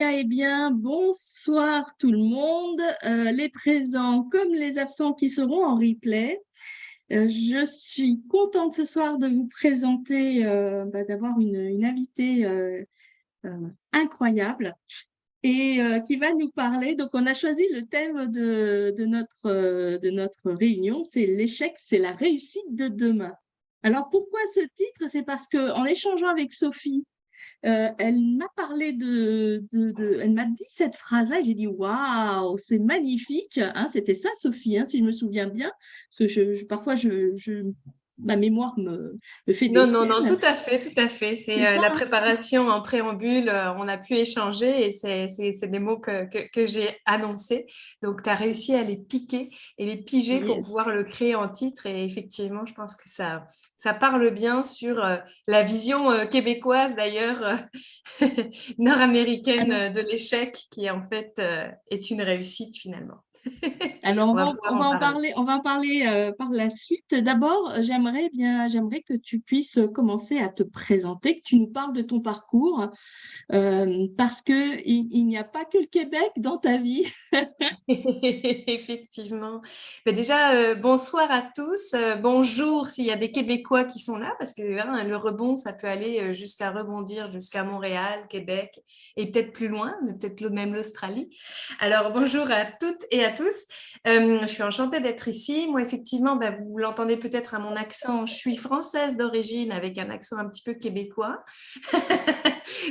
Eh bien, bonsoir tout le monde, les présents comme les absents qui seront en replay. Je suis contente ce soir de vous présenter, d'avoir une invitée incroyable et qui va nous parler. Donc, on a choisi le thème de notre réunion, c'est l'échec, c'est la réussite de demain. Alors, pourquoi ce titre? C'est parce qu'en échangeant avec Sophie, elle m'a parlé elle m'a dit cette phrase-là et j'ai dit waouh, c'est magnifique. Hein, c'était ça, Sophie, hein, si je me souviens bien. Parce que parfois, ma mémoire me fait des Non, non, non, siennes. tout à fait, tout à fait. C'est C'est ça, la hein. préparation en préambule, on a pu échanger et c'est des mots que j'ai annoncés. Donc, tu as réussi à les piquer et les piger pour pouvoir Yes. le créer en titre. Et effectivement, je pense que ça parle bien sur la vision québécoise, d'ailleurs, nord-américaine Alors, de l'échec, qui en fait est une réussite finalement. Alors, On va pouvoir en parler. on va en parler par la suite. D'abord, j'aimerais que tu puisses commencer à te présenter, que tu nous parles de ton parcours, parce que il n'y a pas que le Québec dans ta vie. Effectivement. Mais déjà, bonsoir à tous. Bonjour s'il y a des Québécois qui sont là, parce que hein, le rebond, ça peut aller jusqu'à rebondir jusqu'à Montréal, Québec, et peut-être plus loin, mais peut-être même l'Australie. Alors, bonjour à toutes et à tous. Je suis enchantée d'être ici. Moi, effectivement, bah, vous l'entendez peut-être à mon accent, je suis française d'origine avec un accent un petit peu québécois,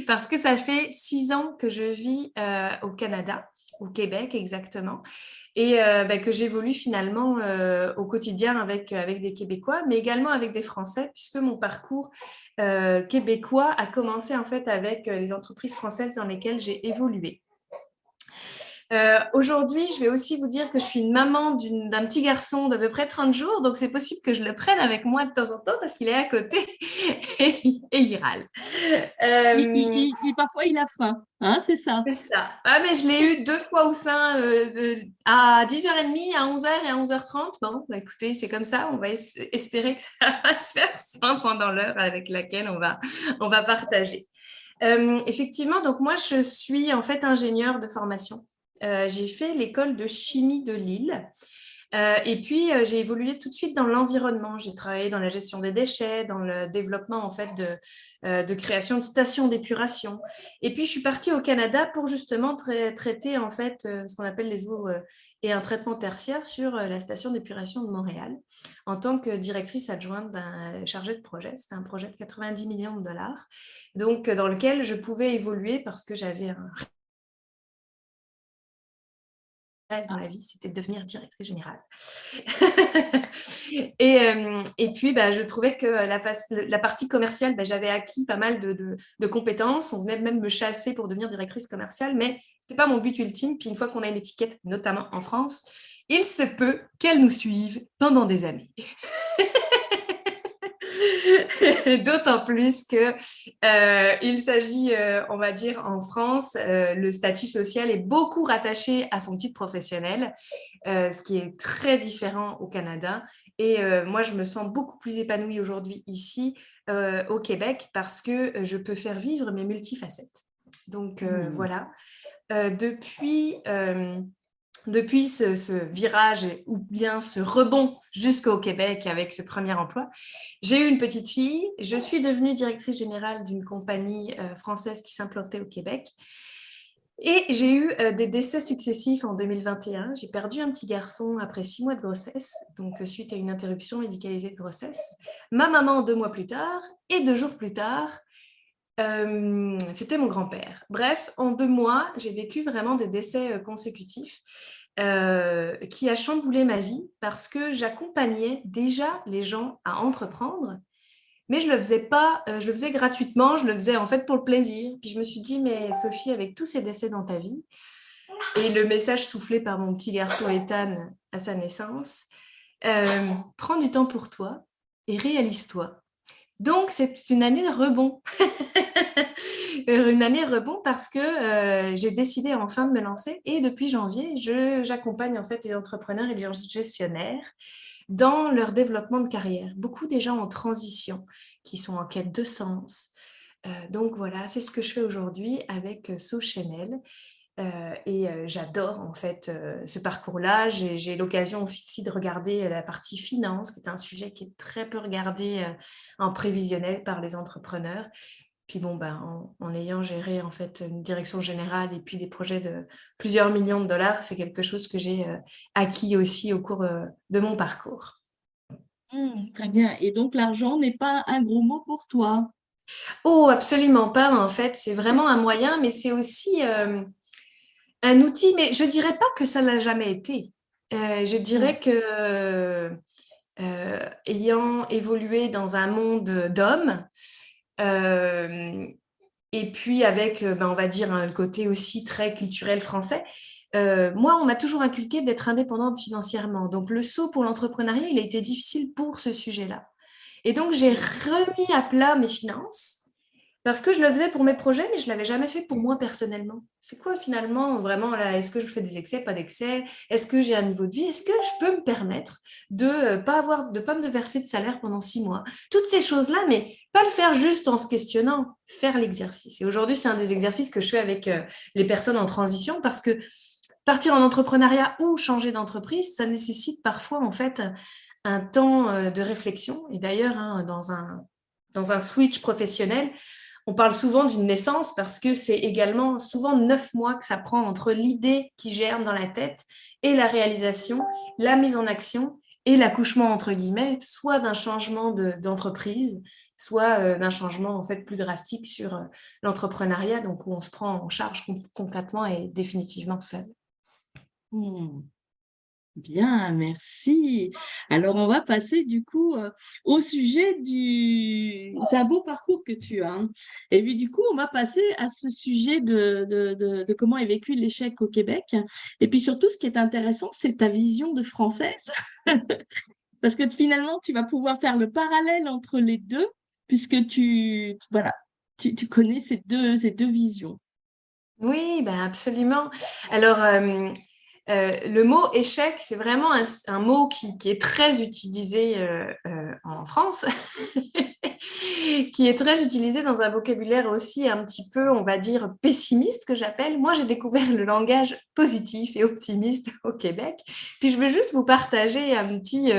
parce que ça fait 6 ans que je vis au Canada, au Québec exactement, et bah, que j'évolue finalement au quotidien avec des Québécois, mais également avec des Français, puisque mon parcours québécois a commencé en fait avec les entreprises françaises dans lesquelles j'ai évolué. Aujourd'hui, je vais aussi vous dire que je suis une maman d'un petit garçon d'à peu près 30 jours, donc c'est possible que je le prenne avec moi de temps en temps parce qu'il est à côté et il râle. Euh, Parfois, il a faim. Hein, c'est ça. C'est ça. Ah, mais je l'ai eu 2 fois au sein à 10h30, à 11h et à 11h30. Bon, bah, écoutez, c'est comme ça. On va espérer que ça va se faire sans pendant l'heure avec laquelle on va partager. Effectivement, donc moi, je suis en fait ingénieure de formation. J'ai fait l'école de chimie de Lille. Et puis, j'ai évolué tout de suite dans l'environnement. J'ai travaillé dans la gestion des déchets, dans le développement en fait de création de stations d'épuration. Et puis, je suis partie au Canada pour justement traiter en fait ce qu'on appelle les eaux et un traitement tertiaire sur la station d'épuration de Montréal en tant que directrice adjointe chargée de projet. C'était un projet de 90 millions de dollars, donc dans lequel je pouvais évoluer parce que j'avais un rêve dans la vie, c'était de devenir directrice générale. Et puis, bah, je trouvais que la partie commerciale, bah, j'avais acquis pas mal de compétences. On venait même me chasser pour devenir directrice commerciale, mais ce n'était pas mon but ultime. Puis une fois qu'on a l'étiquette, notamment en France, il se peut qu'elle nous suive pendant des années. D'autant plus que il s'agit, on va dire, en France, le statut social est beaucoup rattaché à son titre professionnel, ce qui est très différent au Canada. Et moi, je me sens beaucoup plus épanouie aujourd'hui ici au Québec parce que je peux faire vivre mes multifacettes. Donc Hmm. voilà. Depuis ce virage ou bien ce rebond jusqu'au Québec avec ce premier emploi, j'ai eu une petite fille. Je suis devenue directrice générale d'une compagnie française qui s'implantait au Québec. Et j'ai eu des décès successifs en 2021. J'ai perdu un petit garçon après 6 mois de grossesse, donc suite à une interruption médicalisée de grossesse. Ma maman 2 mois plus tard et 2 jours plus tard, c'était mon grand-père. Bref, en 2 mois, j'ai vécu vraiment des décès consécutifs qui a chamboulé ma vie parce que j'accompagnais déjà les gens à entreprendre, mais je le faisais pas, je le faisais gratuitement, je le faisais en fait pour le plaisir. Puis je me suis dit, mais Sophie, avec tous ces décès dans ta vie, et le message soufflé par mon petit garçon Ethan à sa naissance, prends du temps pour toi et réalise-toi. Donc, c'est une année de rebond. Une année rebond parce que j'ai décidé enfin de me lancer et depuis janvier, j'accompagne en fait les entrepreneurs et les gestionnaires dans leur développement de carrière. Beaucoup des gens en transition qui sont en quête de sens, Donc voilà, c'est ce que je fais aujourd'hui avec So Chanel. J'adore en fait ce parcours-là. J'ai l'occasion aussi de regarder la partie finance, qui est un sujet qui est très peu regardé en prévisionnel par les entrepreneurs. Puis bon, en ayant géré en fait une direction générale et puis des projets de plusieurs millions de dollars, c'est quelque chose que j'ai acquis aussi au cours de mon parcours. Très bien. Et donc, l'argent n'est pas un gros mot pour toi. Oh, absolument pas en fait. C'est vraiment un moyen, mais c'est aussi un outil. Mais je dirais pas que ça l'a jamais été. Je Mm. dirais que ayant évolué dans un monde d'hommes, euh, et puis avec, on va dire, le côté aussi très culturel français, moi, on m'a toujours inculqué d'être indépendante financièrement. Donc, le saut pour l'entrepreneuriat, il a été difficile pour ce sujet-là. Et donc, j'ai remis à plat mes finances parce que je le faisais pour mes projets, mais je ne l'avais jamais fait pour moi personnellement. C'est quoi finalement vraiment là? Est-ce que je fais des excès, pas d'excès? Est-ce que j'ai un niveau de vie? Est-ce que je peux me permettre de pas me verser de salaire pendant 6 mois? Toutes ces choses-là, mais pas le faire juste en se questionnant, faire l'exercice. Et aujourd'hui, c'est un des exercices que je fais avec les personnes en transition parce que partir en entrepreneuriat ou changer d'entreprise, ça nécessite parfois en fait un temps de réflexion. Et d'ailleurs, hein, dans un switch professionnel, on parle souvent d'une naissance parce que c'est également souvent 9 mois que ça prend entre l'idée qui germe dans la tête et la réalisation, la mise en action et l'accouchement, entre guillemets, soit d'un changement d'entreprise, soit d'un changement en fait plus drastique sur l'entrepreneuriat, donc où on se prend en charge concrètement et définitivement seul. Mm. Bien, merci. Alors, on va passer du coup au sujet du... C'est un beau parcours que tu as, hein. Et puis, du coup, on va passer à ce sujet de comment est vécu l'échec au Québec. Et puis, surtout, ce qui est intéressant, c'est ta vision de française. Parce que finalement, tu vas pouvoir faire le parallèle entre les deux, puisque voilà, tu connais ces deux visions. Oui, ben absolument. Alors, le mot échec, c'est vraiment un mot qui est très utilisé en France, qui est très utilisé dans un vocabulaire aussi un petit peu, on va dire, pessimiste que j'appelle. Moi, j'ai découvert le langage positif et optimiste au Québec. Puis, je veux juste vous partager un petit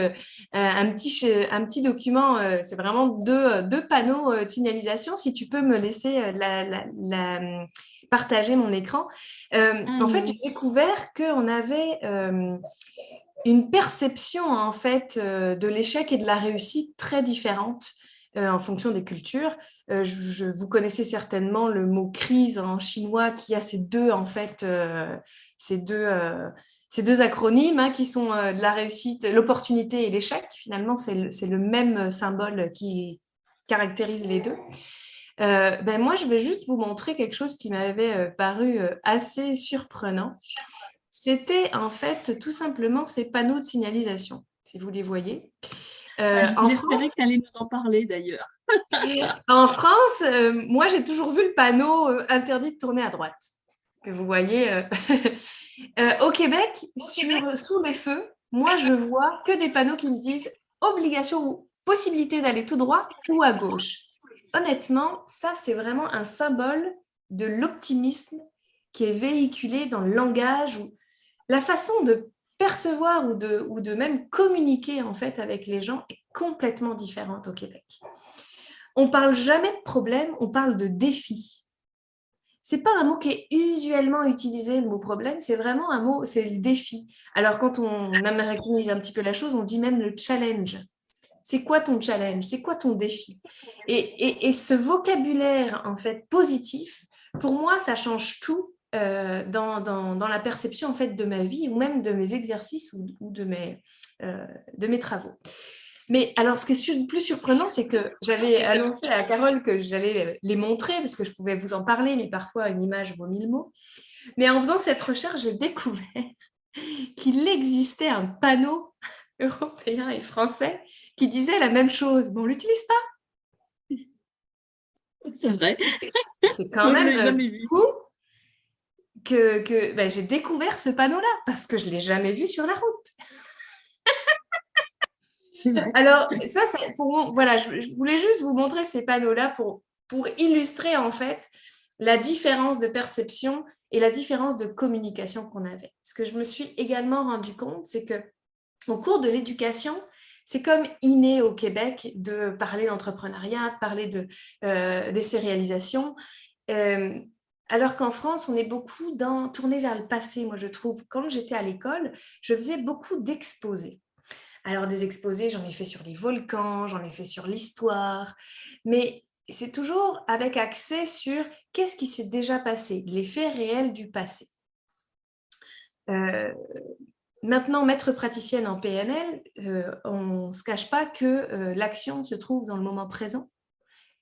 document. C'est vraiment deux panneaux de signalisation. Si tu peux me laisser partager mon écran. Ah En fait, oui. j'ai découvert qu'on avait une perception en fait de l'échec et de la réussite très différente en fonction des cultures. Vous connaissez certainement le mot crise en chinois qui a ces deux en fait ces deux acronymes hein, qui sont la réussite, l'opportunité et l'échec. Finalement, c'est le même symbole qui caractérise les deux. Moi, je vais juste vous montrer quelque chose qui m'avait paru assez surprenant. C'était en fait tout simplement ces panneaux de signalisation, si vous les voyez. Ah, En j'espérais que France, tu allais nous en parler d'ailleurs. moi, j'ai toujours vu le panneau interdit de tourner à droite, que vous voyez. Au Québec, sous les feux, moi, je vois que des panneaux qui me disent obligation ou possibilité d'aller tout droit ou à gauche. Honnêtement, ça, c'est vraiment un symbole de l'optimisme qui est véhiculé dans le langage ou la façon de percevoir ou de même communiquer en fait avec les gens est complètement différente au Québec. On parle jamais de problème, on parle de défi. C'est pas un mot qui est usuellement utilisé, le mot problème, c'est vraiment un mot, c'est le défi. Alors quand on américanise un petit peu la chose, on dit même le challenge. C'est quoi ton challenge? C'est quoi ton défi? Et ce vocabulaire en fait positif, pour moi, ça change tout dans la perception en fait de ma vie ou même de mes exercices ou de mes travaux. Mais alors, ce qui est plus surprenant, c'est que j'avais annoncé à Carole que j'allais les montrer parce que je pouvais vous en parler, mais parfois une image vaut 1000 mots. Mais en faisant cette recherche, j'ai découvert qu'il existait un panneau européen et français qui disait la même chose. Bon, on l'utilise pas. C'est vrai. C'est quand Moi, je ne même l'ai jamais vu. fou que j'ai découvert ce panneau-là parce que je ne l'ai jamais vu sur la route. C'est vrai. Alors, ça, voilà, je voulais juste vous montrer ces panneaux-là pour pour illustrer en fait la différence de perception et la différence de communication qu'on avait. Ce que je me suis également rendu compte, c'est que au cours de l'éducation, c'est comme inné au Québec de parler d'entrepreneuriat, de parler de ses réalisations, alors qu'en France, on est beaucoup tourné vers le passé. Moi, je trouve, quand j'étais à l'école, je faisais beaucoup d'exposés. Alors, des exposés, j'en ai fait sur les volcans, j'en ai fait sur l'histoire, mais c'est toujours avec accès sur qu'est-ce qui s'est déjà passé, les faits réels du passé. Maintenant, maître praticienne en PNL, on ne se cache pas que l'action se trouve dans le moment présent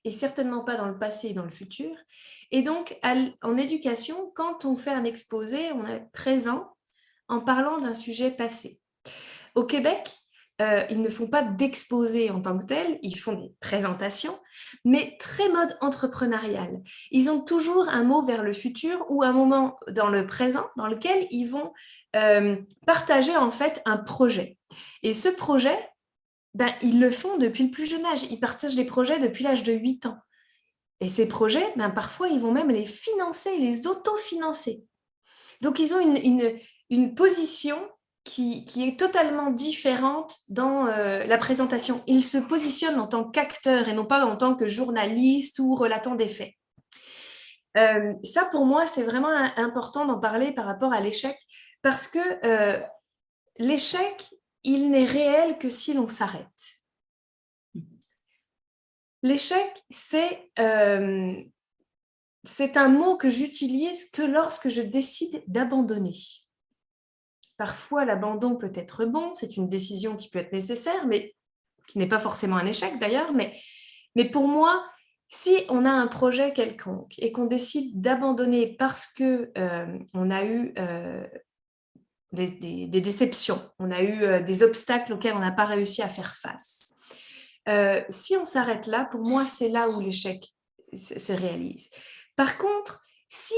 et certainement pas dans le passé et dans le futur. Et donc, en éducation, quand on fait un exposé, on est présent en parlant d'un sujet passé. Au Québec, ils ne font pas d'exposé en tant que tel, ils font des présentations, mais très mode entrepreneurial. Ils ont toujours un mot vers le futur ou un moment dans le présent dans lequel ils vont partager en fait un projet. Et ce projet, ben, ils le font depuis le plus jeune âge. Ils partagent les projets depuis l'âge de 8 ans. Et ces projets, ben, parfois, ils vont même les financer, les autofinancer. Donc, ils ont une position qui est totalement différente dans la présentation. Ils se positionnent en tant qu'acteurs et non pas en tant que journalistes ou relatant des faits. Ça, pour moi, c'est vraiment important d'en parler par rapport à l'échec parce que l'échec, il n'est réel que si l'on s'arrête. L'échec, c'est un mot que j'utilise que lorsque je décide d'abandonner. Parfois, l'abandon peut être bon, c'est une décision qui peut être nécessaire, mais qui n'est pas forcément un échec d'ailleurs. Mais pour moi, si on a un projet quelconque et qu'on décide d'abandonner parce qu'on a eu des déceptions, on a eu des obstacles auxquels on n'a pas réussi à faire face, si on s'arrête là, pour moi, c'est là où l'échec se réalise. Par contre, si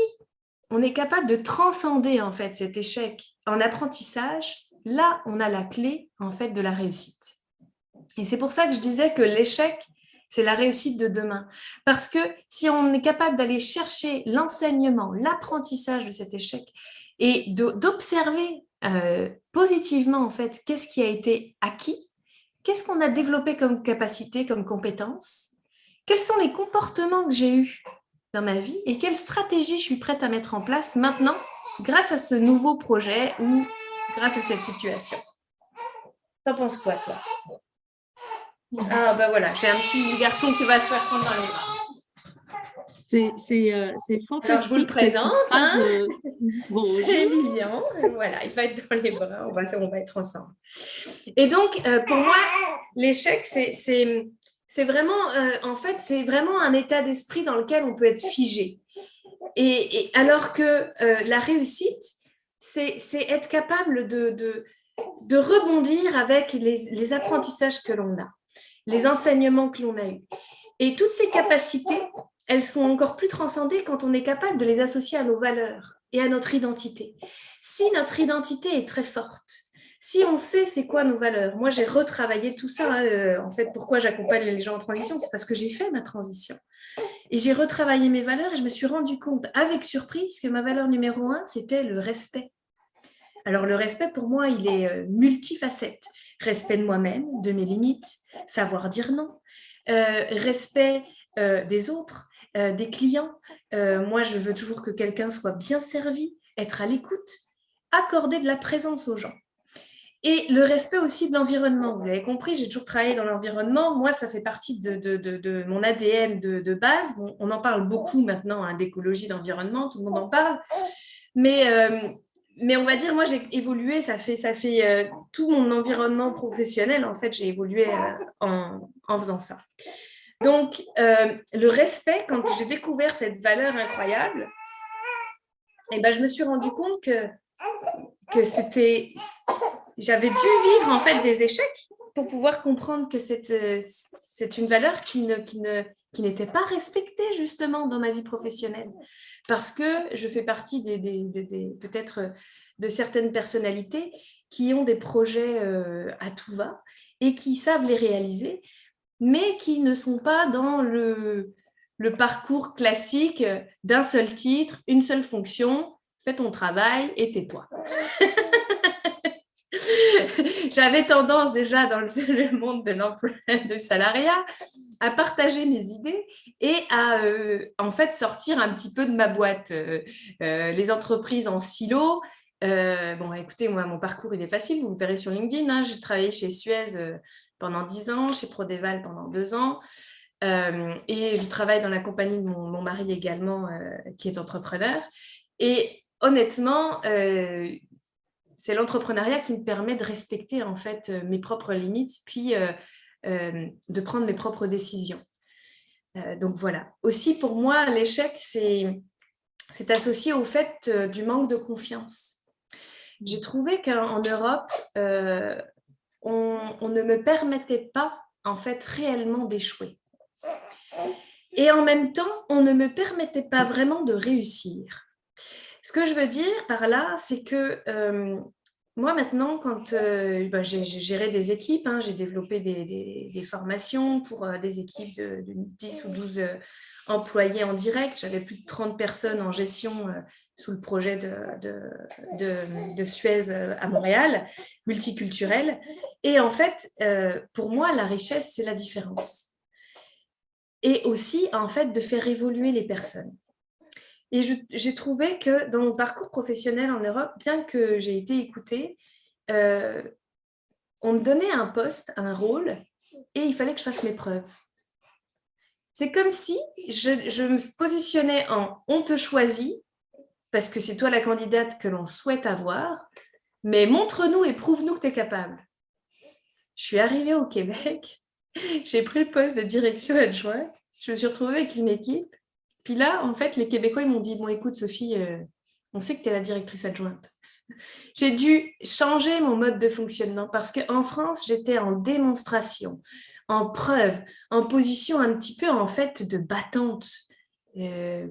on est capable de transcender en fait cet échec en apprentissage, là, on a la clé en fait de la réussite. Et c'est pour ça que je disais que l'échec, c'est la réussite de demain. Parce que si on est capable d'aller chercher l'enseignement, l'apprentissage de cet échec et d'observer positivement en fait qu'est-ce qui a été acquis, qu'est-ce qu'on a développé comme capacité, comme compétence, quels sont les comportements que j'ai eus dans ma vie et quelle stratégie je suis prête à mettre en place maintenant grâce à ce nouveau projet ou grâce à cette situation. T'en penses quoi, toi? Ah, ben voilà, j'ai un petit garçon qui va se faire prendre dans les bras. C'est fantastique. Alors, je vous le présente. C'est Lilian. Voilà, il va être dans les bras. On va être ensemble. Et donc, pour moi, l'échec, c'est vraiment, en fait, c'est vraiment un état d'esprit dans lequel on peut être figé. Et alors que la réussite, c'est être capable de rebondir avec les apprentissages que l'on a, les enseignements que l'on a eus. Et toutes ces capacités, elles sont encore plus transcendées quand on est capable de les associer à nos valeurs et à notre identité. Si notre identité est très forte, si on sait c'est quoi nos valeurs, moi j'ai retravaillé tout ça, en fait pourquoi j'accompagne les gens en transition, c'est parce que j'ai fait ma transition. Et j'ai retravaillé mes valeurs et je me suis rendu compte avec surprise que ma valeur numéro 1, c'était le respect. Alors le respect pour moi, il est multifacette. Respect de moi-même, de mes limites, savoir dire non, respect des autres, des clients. Moi, je veux toujours que quelqu'un soit bien servi, être à l'écoute, accorder de la présence aux gens. Et le respect aussi de l'environnement. Vous avez compris, j'ai toujours travaillé dans l'environnement. Moi, ça fait partie de mon ADN de base. Bon, on en parle beaucoup maintenant, hein, d'écologie, d'environnement, tout le monde en parle. Mais on va dire, moi, j'ai évolué, ça fait tout mon environnement professionnel, en fait, j'ai évolué en faisant ça. Donc, le respect, quand j'ai découvert cette valeur incroyable, eh ben, je me suis rendu compte que c'était... J'avais dû vivre, en fait, des échecs pour pouvoir comprendre que c'est une valeur qui n'était pas respectée, justement, dans ma vie professionnelle. Parce que je fais partie peut-être de certaines personnalités qui ont des projets à tout va et qui savent les réaliser, mais qui ne sont pas dans le parcours classique d'un seul titre, une seule fonction, fais ton travail et tais-toi. J'avais tendance déjà dans le monde de l'emploi du salariat à partager mes idées et à en fait sortir un petit peu de ma boîte. Les entreprises en silo. Bon, écoutez, moi, mon parcours, il est facile. Vous me verrez sur LinkedIn. Hein. J'ai travaillé chez Suez pendant 10 ans, chez Prodeval pendant 2 ans. Et je travaille dans la compagnie de mon mari également, qui est entrepreneur. Et honnêtement, c'est l'entrepreneuriat qui me permet de respecter en fait mes propres limites, puis de prendre mes propres décisions. Donc voilà. Aussi pour moi, l'échec, c'est associé au fait du manque de confiance. J'ai trouvé qu'en Europe, on ne me permettait pas en fait réellement d'échouer. Et en même temps, on ne me permettait pas vraiment de réussir. Ce que je veux dire par là, c'est que moi maintenant, quand j'ai géré des équipes, hein, j'ai développé des formations pour des équipes de 10 ou 12 employés en direct. J'avais plus de 30 personnes en gestion sous le projet de Suez à Montréal, multiculturel. Et en fait, pour moi, la richesse, c'est la différence. Et aussi, en fait, de faire évoluer les personnes. Et j'ai trouvé que dans mon parcours professionnel en Europe, bien que j'ai été écoutée, on me donnait un poste, un rôle, et il fallait que je fasse mes preuves. C'est comme si je me positionnais en « on te choisit » parce que c'est toi la candidate que l'on souhaite avoir, mais montre-nous et prouve-nous que tu es capable. Je suis arrivée au Québec, j'ai pris le poste de direction adjointe, je me suis retrouvée avec une équipe. Puis là, en fait, les Québécois, ils m'ont dit « Bon, écoute, Sophie, on sait que tu es la directrice adjointe. » J'ai dû changer mon mode de fonctionnement parce qu'en France, j'étais en démonstration, en preuve, en position un petit peu, en fait, de battante,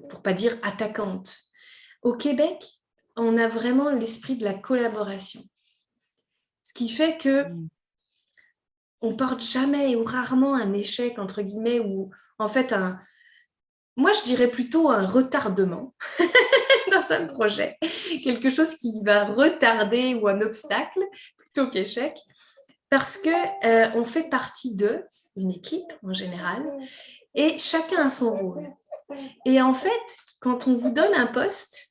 pour pas dire attaquante. Au Québec, on a vraiment l'esprit de la collaboration. Ce qui fait que on porte jamais ou rarement un échec, entre guillemets, ou en fait moi, je dirais plutôt un retardement dans un projet, quelque chose qui va retarder ou un obstacle plutôt qu'échec, parce que on fait partie d'une équipe en général et chacun a son rôle. Et en fait, quand on vous donne un poste,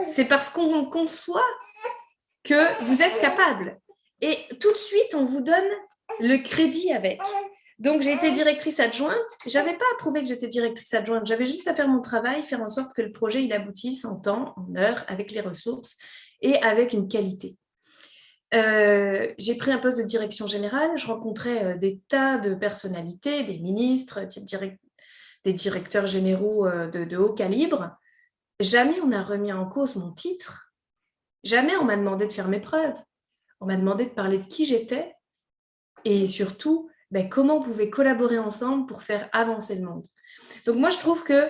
c'est parce qu'on conçoit que vous êtes capable. Et tout de suite, on vous donne le crédit avec. Donc, j'ai été directrice adjointe. Je n'avais pas à prouver que j'étais directrice adjointe. J'avais juste à faire mon travail, faire en sorte que le projet il aboutisse en temps, en heure, avec les ressources et avec une qualité. J'ai pris un poste de direction générale. Je rencontrais des tas de personnalités, des ministres, des directeurs généraux de haut calibre. Jamais on n'a remis en cause mon titre. Jamais on m'a demandé de faire mes preuves. On m'a demandé de parler de qui j'étais et surtout, comment on pouvait collaborer ensemble pour faire avancer le monde. Donc moi, je trouve que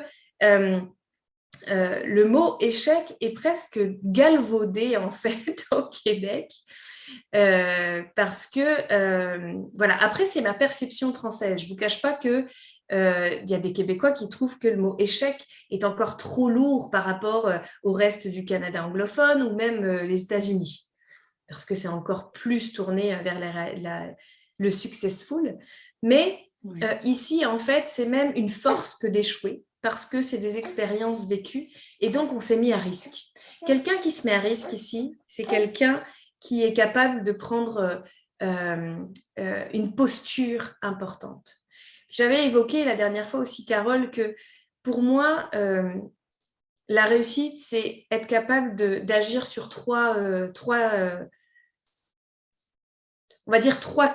le mot échec est presque galvaudé en fait au Québec parce que, voilà, après c'est ma perception française. Je ne vous cache pas qu'il y a des Québécois qui trouvent que le mot échec est encore trop lourd par rapport au reste du Canada anglophone ou même les États-Unis, parce que c'est encore plus tourné vers le successful. Mais ici, en fait, c'est même une force que d'échouer, parce que c'est des expériences vécues, et donc on s'est mis à risque. Quelqu'un qui se met à risque ici, c'est quelqu'un qui est capable de prendre une posture importante. J'avais évoqué la dernière fois aussi, Carole, que pour moi, la réussite, c'est être capable d'agir sur trois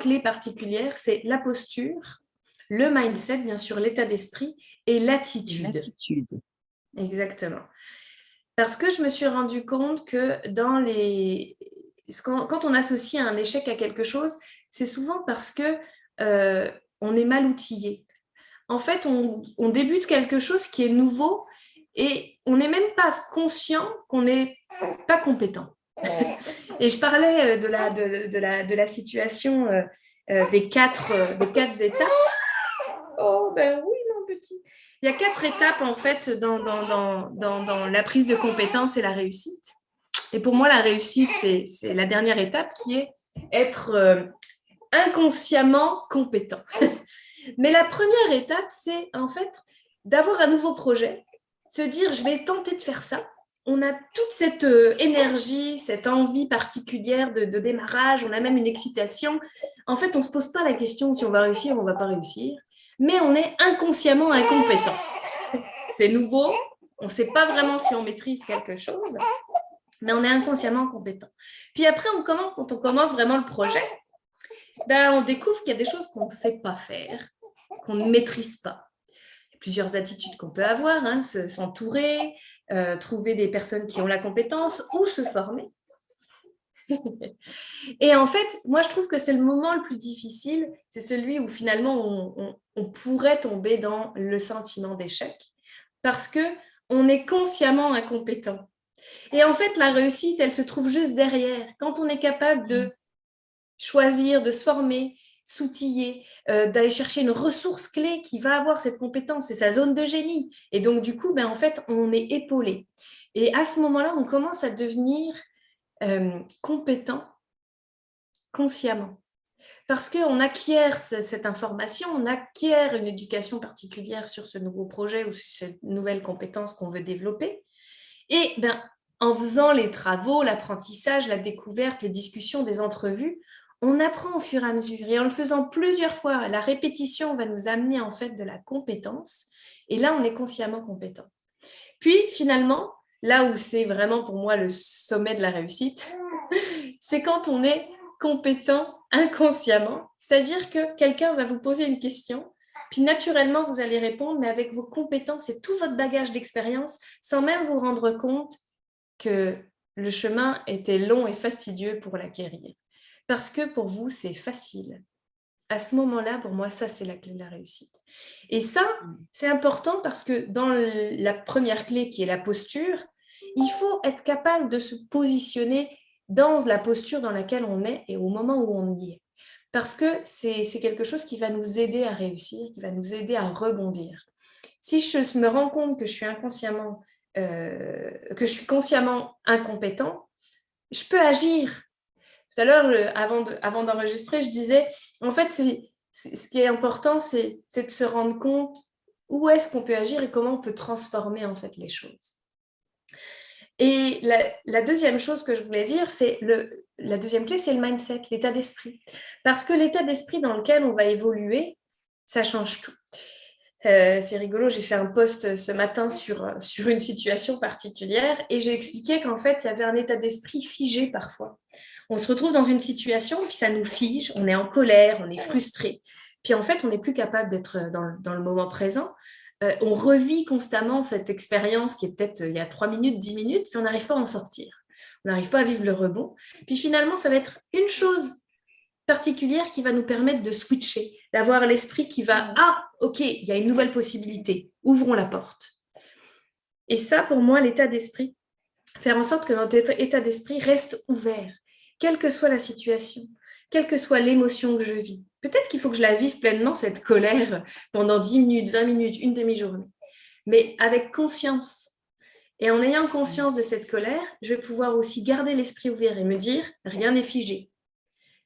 clés particulières. C'est la posture, le mindset, bien sûr, l'état d'esprit et l'attitude. Exactement. Parce que je me suis rendu compte que quand on associe un échec à quelque chose, c'est souvent parce que on est mal outillé. En fait, on débute quelque chose qui est nouveau et on n'est même pas conscient qu'on n'est pas compétent. Et je parlais de la situation des quatre étapes. Oh, ben oui, mon il y a 4 étapes en fait dans la prise de compétence et la réussite. Et pour moi, la réussite, c'est la dernière étape qui est être inconsciemment compétent. Mais la première étape, c'est en fait d'avoir un nouveau projet, se dire je vais tenter de faire ça. On a toute cette énergie, cette envie particulière de démarrage, on a même une excitation. En fait, on ne se pose pas la question si on va réussir ou on ne va pas réussir, mais on est inconsciemment incompétent. C'est nouveau, on ne sait pas vraiment si on maîtrise quelque chose, mais on est inconsciemment compétent. Puis après, quand on commence vraiment le projet, on découvre qu'il y a des choses qu'on ne sait pas faire, qu'on ne maîtrise pas. Il y a plusieurs attitudes qu'on peut avoir, hein, s'entourer, trouver des personnes qui ont la compétence ou se former. Et en fait, moi, je trouve que c'est le moment le plus difficile, c'est celui où finalement on pourrait tomber dans le sentiment d'échec parce qu'on est consciemment incompétent. Et en fait, la réussite, elle se trouve juste derrière. Quand on est capable de choisir, de se former, s'outiller, d'aller chercher une ressource clé qui va avoir cette compétence, c'est sa zone de génie. Et donc, du coup, en fait, on est épaulé. Et à ce moment-là, on commence à devenir compétent consciemment. Parce qu'on acquiert cette information, on acquiert une éducation particulière sur ce nouveau projet ou sur cette nouvelle compétence qu'on veut développer. Et en faisant les travaux, l'apprentissage, la découverte, les discussions, des entrevues, on apprend au fur et à mesure. Et en le faisant plusieurs fois, la répétition va nous amener en fait de la compétence. Et là, on est consciemment compétent. Puis finalement, là où c'est vraiment pour moi le sommet de la réussite, c'est quand on est compétent inconsciemment. C'est-à-dire que quelqu'un va vous poser une question, puis naturellement, vous allez répondre, mais avec vos compétences et tout votre bagage d'expérience, sans même vous rendre compte que le chemin était long et fastidieux pour l'acquérir. Parce que pour vous, c'est facile. À ce moment-là, pour moi, ça, c'est la clé de la réussite. Et ça, c'est important parce que dans la première clé, qui est la posture, il faut être capable de se positionner dans la posture dans laquelle on est et au moment où on y est. Parce que c'est quelque chose qui va nous aider à réussir, qui va nous aider à rebondir. Si je me rends compte que je suis consciemment incompétent, je peux agir. Tout à l'heure, avant d'enregistrer, je disais, en fait, ce qui est important, c'est de se rendre compte où est-ce qu'on peut agir et comment on peut transformer en fait les choses. Et la deuxième chose que je voulais dire, la deuxième clé, c'est le mindset, l'état d'esprit. Parce que l'état d'esprit dans lequel on va évoluer, ça change tout. C'est rigolo, j'ai fait un post ce matin sur une situation particulière et j'ai expliqué qu'en fait, il y avait un état d'esprit figé parfois. On se retrouve dans une situation, puis ça nous fige, on est en colère, on est frustré. Puis en fait, on n'est plus capable d'être dans le moment présent. On revit constamment cette expérience qui est peut-être il y a 3 minutes, 10 minutes, puis on n'arrive pas à en sortir. On n'arrive pas à vivre le rebond. Puis finalement, ça va être une chose particulière qui va nous permettre de switcher, d'avoir l'esprit qui va « Ah, ok, il y a une nouvelle possibilité, ouvrons la porte ». Et ça, pour moi, l'état d'esprit, faire en sorte que notre état d'esprit reste ouvert, quelle que soit la situation, quelle que soit l'émotion que je vis. Peut-être qu'il faut que je la vive pleinement, cette colère, pendant 10 minutes, 20 minutes, une demi-journée, mais avec conscience. Et en ayant conscience de cette colère, je vais pouvoir aussi garder l'esprit ouvert et me dire « Rien n'est figé ».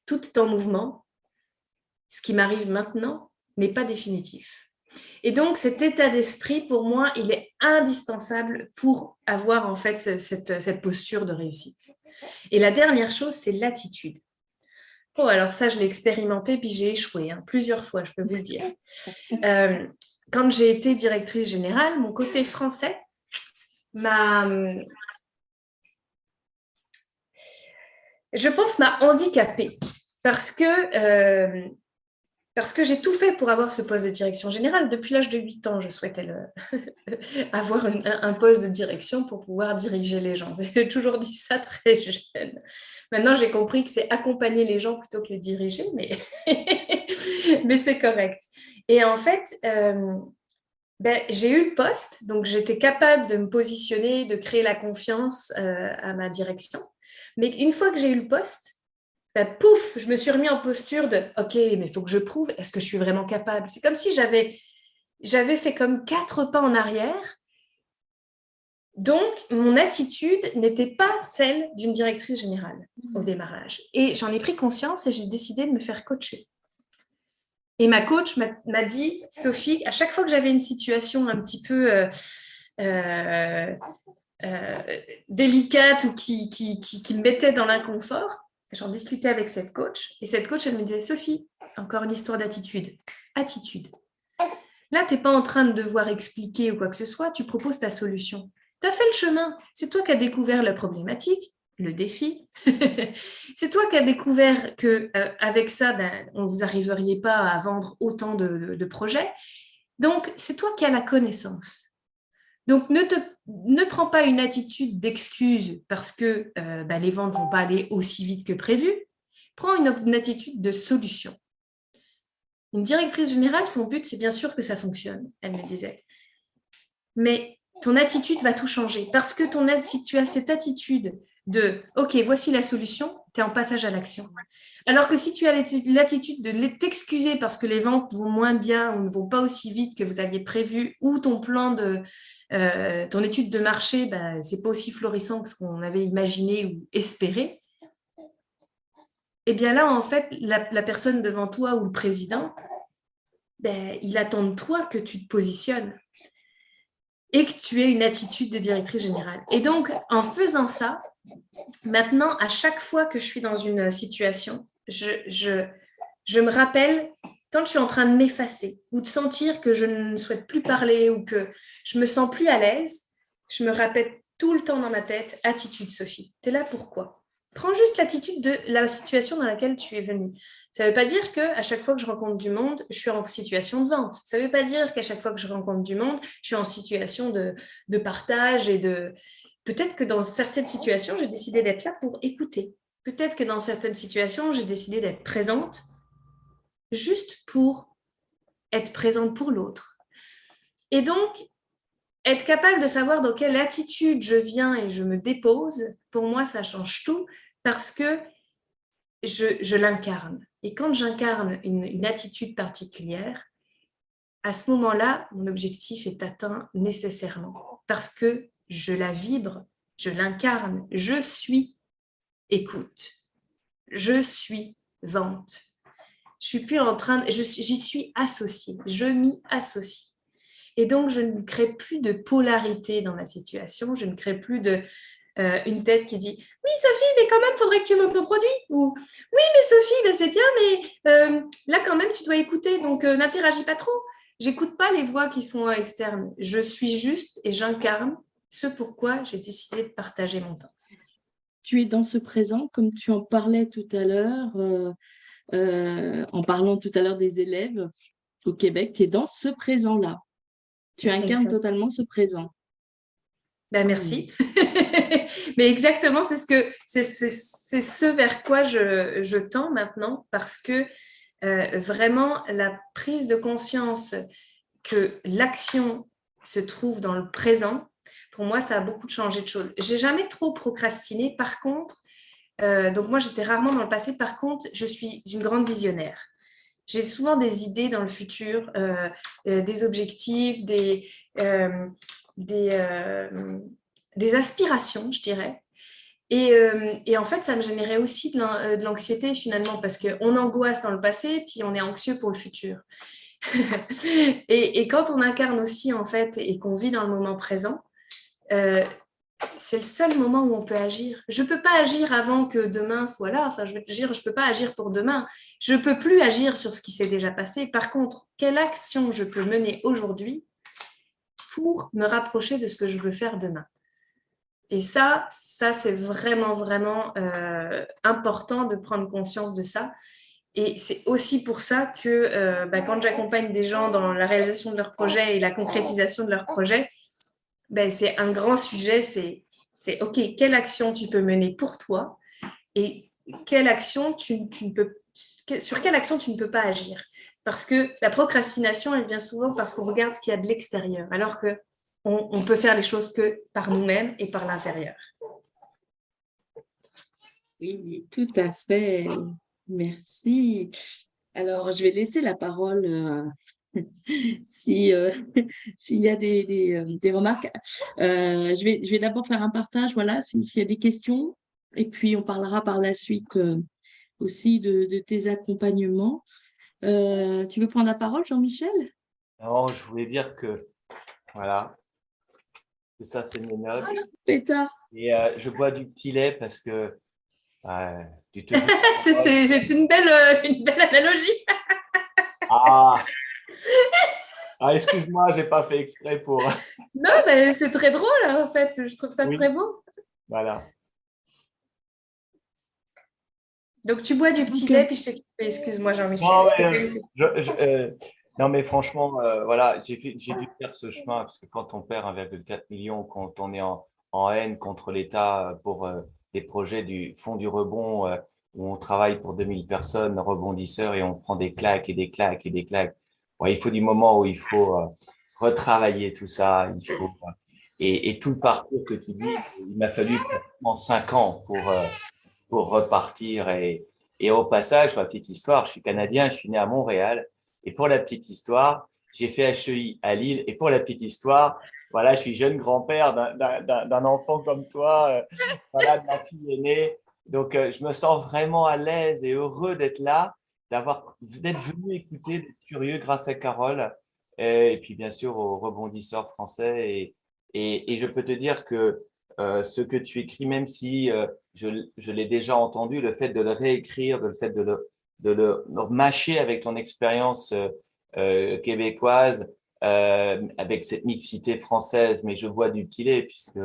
Tout est en mouvement. Ce qui m'arrive maintenant n'est pas définitif. Et donc, cet état d'esprit, pour moi, il est indispensable pour avoir en fait cette posture de réussite. Et la dernière chose, c'est l'attitude. Oh, alors ça, je l'ai expérimenté, puis j'ai échoué plusieurs fois, je peux vous le dire. Quand j'ai été directrice générale, mon côté français je pense, m'a handicapée. Parce que j'ai tout fait pour avoir ce poste de direction générale. Depuis l'âge de 8 ans, je souhaitais avoir un poste de direction pour pouvoir diriger les gens. J'ai toujours dit ça très jeune. Maintenant, j'ai compris que c'est accompagner les gens plutôt que les diriger, mais, mais c'est correct. Et en fait, j'ai eu le poste, donc j'étais capable de me positionner, de créer la confiance à ma direction. Mais une fois que j'ai eu le poste, pouf, je me suis remis en posture de « Ok, mais il faut que je prouve, est-ce que je suis vraiment capable ?» C'est comme si j'avais j'avais fait comme 4 pas en arrière. Donc, mon attitude n'était pas celle d'une directrice générale au démarrage. Et j'en ai pris conscience et j'ai décidé de me faire coacher. Et ma coach m'a dit, Sophie, à chaque fois que j'avais une situation un petit peu délicate ou qui me mettait dans l'inconfort, j'en discutais avec cette coach. Et cette coach, elle me disait, Sophie, encore une histoire d'attitude. Attitude. Là, tu n'es pas en train de devoir expliquer ou quoi que ce soit, tu proposes ta solution. Tu as fait le chemin. C'est toi qui as découvert la problématique, le défi. C'est toi qui as découvert qu'avec ça, vous n'arriveriez pas à vendre autant de projets. Donc, c'est toi qui as la connaissance. Donc, ne prends pas une attitude d'excuse parce que les ventes ne vont pas aller aussi vite que prévu. Prends une attitude de solution. Une directrice générale, son but, c'est bien sûr que ça fonctionne, elle me disait. Mais ton attitude va tout changer parce que si tu as cette attitude de « Ok, voici la solution », tu es en passage à l'action. Alors que si tu as l'attitude de t'excuser parce que les ventes vont moins bien ou ne vont pas aussi vite que vous aviez prévu ou ton plan ton étude de marché, c'est pas aussi florissant que ce qu'on avait imaginé ou espéré, et bien là, en fait, la personne devant toi ou le président, il attend de toi que tu te positionnes et que tu aies une attitude de directrice générale. Et donc, en faisant ça, maintenant, à chaque fois que je suis dans une situation, je me rappelle, quand je suis en train de m'effacer ou de sentir que je ne souhaite plus parler ou que je me sens plus à l'aise, je me répète tout le temps dans ma tête, attitude Sophie, tu es là pourquoi? Prends juste l'attitude de la situation dans laquelle tu es venue. Ça ne veut pas dire qu'à chaque fois que je rencontre du monde, je suis en situation de vente. Ça ne veut pas dire qu'à chaque fois que je rencontre du monde, je suis en situation de partage et de... Peut-être que dans certaines situations, j'ai décidé d'être là pour écouter. Peut-être que dans certaines situations, j'ai décidé d'être présente juste pour être présente pour l'autre. Et donc, être capable de savoir dans quelle attitude je viens et je me dépose, pour moi, ça change tout parce que je l'incarne. Et quand j'incarne une attitude particulière, à ce moment-là, mon objectif est atteint nécessairement parce que je la vibre, je l'incarne, je suis écoute, je suis vente. Je suis plus en train, j'y suis associée, je m'y associe. Et donc, je ne crée plus de polarité dans ma situation, je ne crée plus une tête qui dit « Oui, Sophie, mais quand même, il faudrait que tu montes ton produit » ou « Oui, mais Sophie, c'est bien, mais là, quand même, tu dois écouter, donc n'interagis pas trop. » J'écoute pas les voix qui sont externes. Je suis juste et j'incarne ce pourquoi j'ai décidé de partager mon temps. Tu es dans ce présent, comme tu en parlais tout à l'heure, en parlant tout à l'heure des élèves au Québec, tu es dans ce présent-là. Tu incarnes Exact. totalement ce présent. Merci. Mais exactement, c'est ce vers quoi je tends maintenant parce que vraiment la prise de conscience que l'action se trouve dans le présent, pour moi, ça a beaucoup changé de choses. J'ai jamais trop procrastiné. Par contre, donc moi, j'étais rarement dans le passé. Par contre, je suis une grande visionnaire. J'ai souvent des idées dans le futur, des objectifs, des, des aspirations, je dirais. Et en fait, ça me générait aussi de l'anxiété finalement, parce qu'on angoisse dans le passé, puis on est anxieux pour le futur. Et quand on incarne aussi, en fait, et qu'on vit dans le moment présent, c'est le seul moment où on peut agir. Je ne peux pas agir avant que demain soit là. Enfin, je veux dire, je ne peux pas agir pour demain. Je ne peux plus agir sur ce qui s'est déjà passé. Par contre, quelle action je peux mener aujourd'hui pour me rapprocher de ce que je veux faire demain? Et ça c'est vraiment, vraiment important de prendre conscience de ça. Et c'est aussi pour ça que quand j'accompagne des gens dans la réalisation de leurs projets et la concrétisation de leurs projets, c'est un grand sujet, c'est OK, quelle action tu peux mener pour toi et quelle action sur quelle action tu ne peux pas agir. Parce que la procrastination, elle vient souvent parce qu'on regarde ce qu'il y a de l'extérieur, alors qu'on peut faire les choses que par nous-mêmes et par l'intérieur. Oui, tout à fait. Merci. Alors, je vais laisser la parole si, s'il y a des remarques. Je vais d'abord faire un partage, voilà, s'il y a des questions, et puis on parlera par la suite aussi de tes accompagnements. Tu veux prendre la parole, Jean-Michel? Non, je voulais dire que, voilà, que ça, c'est mes notes. Pétard. Et je bois du petit lait parce que tu te doutes. C'est une belle analogie. Ah, excuse-moi, j'ai pas fait exprès pour. Non, mais c'est très drôle, hein, en fait. Je trouve ça Oui, très beau. voilà. Donc, tu bois du petit Donc, lait, puis je t'ai coupé. Excuse-moi, Jean-Michel. Non, Est-ce que ouais, tu non, mais franchement, voilà, j'ai dû faire ce chemin parce que quand on perd 1,4 million, quand on est en haine contre l'État pour des projets du fonds du rebond où on travaille pour 2000 personnes, rebondisseurs, et on prend des claques et des claques et des claques. Ouais, il faut du moment où il faut retravailler tout ça. Et tout le parcours que tu dis, il m'a fallu pratiquement 5 ans pour repartir. Et au passage, pour la petite histoire, je suis canadien, je suis né à Montréal. Et pour la petite histoire, j'ai fait HEI à Lille. Et pour la petite histoire, voilà, je suis jeune grand-père d'un enfant comme toi, voilà, de ma fille aînée. Donc, je me sens vraiment à l'aise et heureux d'être là, d'être venu écouter, d'être curieux grâce à Carole. Et puis, bien sûr, aux rebondisseurs français. Et je peux te dire que ce que tu écris, même si je l'ai déjà entendu, le fait de le réécrire, le fait de le mâcher avec ton expérience québécoise, avec cette mixité française, mais je vois du petit lait, puisque,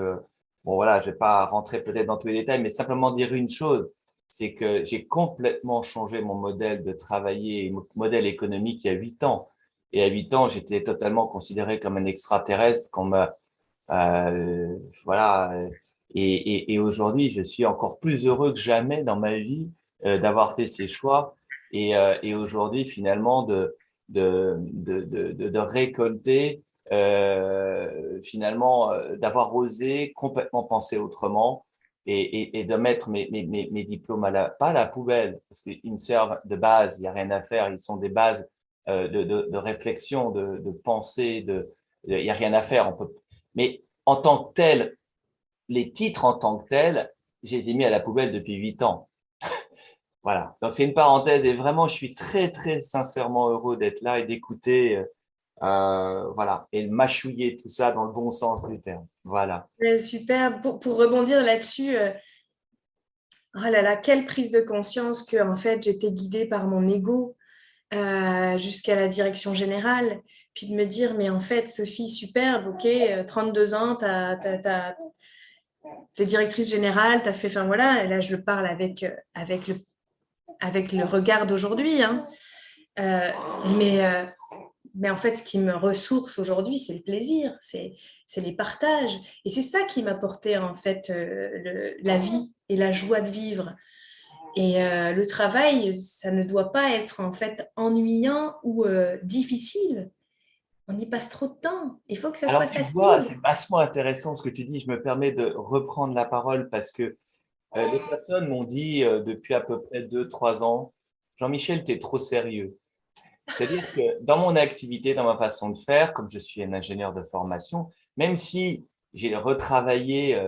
bon voilà, je vais pas rentrer peut-être dans tous les détails, mais simplement dire une chose, c'est que j'ai complètement changé mon modèle de travailler, mon modèle économique il y a 8 ans. Et à 8 ans, j'étais totalement considéré comme un extraterrestre, voilà. Et aujourd'hui, je suis encore plus heureux que jamais dans ma vie d'avoir fait ces choix et aujourd'hui, finalement, de récolter, finalement, d'avoir osé complètement penser autrement et de mettre mes diplômes pas à la poubelle, parce qu'ils me servent de base, il n'y a rien à faire, ils sont des bases de réflexion, de pensée, il n'y a rien à faire. Mais en tant que tel, les titres en tant que tels, je les ai mis à la poubelle depuis 8 ans. Voilà. Donc, c'est une parenthèse et vraiment, je suis très, très sincèrement heureux d'être là et d'écouter, voilà, et de mâchouiller tout ça dans le bon sens du terme. Voilà. super. Pour rebondir là-dessus, oh là là, quelle prise de conscience que en fait j'étais guidée par mon ego jusqu'à la direction générale, puis de me dire mais en fait Sophie, superbe, ok, 32 ans, t'es directrice générale, t'as fait, enfin voilà, et là je le parle avec le regard d'aujourd'hui, hein. Euh, mais, euh, mais en fait, ce qui me ressource aujourd'hui, c'est le plaisir, c'est les partages. Et c'est ça qui m'a porté en fait la vie et la joie de vivre. Et le travail, ça ne doit pas être en fait ennuyant ou difficile. On y passe trop de temps. Il faut que ça soit Alors, tu vois, facile. c'est vachement intéressant ce que tu dis. Je me permets de reprendre la parole parce que les personnes m'ont dit depuis à peu près 2, 3 ans, Jean-Michel, tu es trop sérieux. C'est-à-dire que dans mon activité, dans ma façon de faire, comme je suis un ingénieur de formation, même si j'ai retravaillé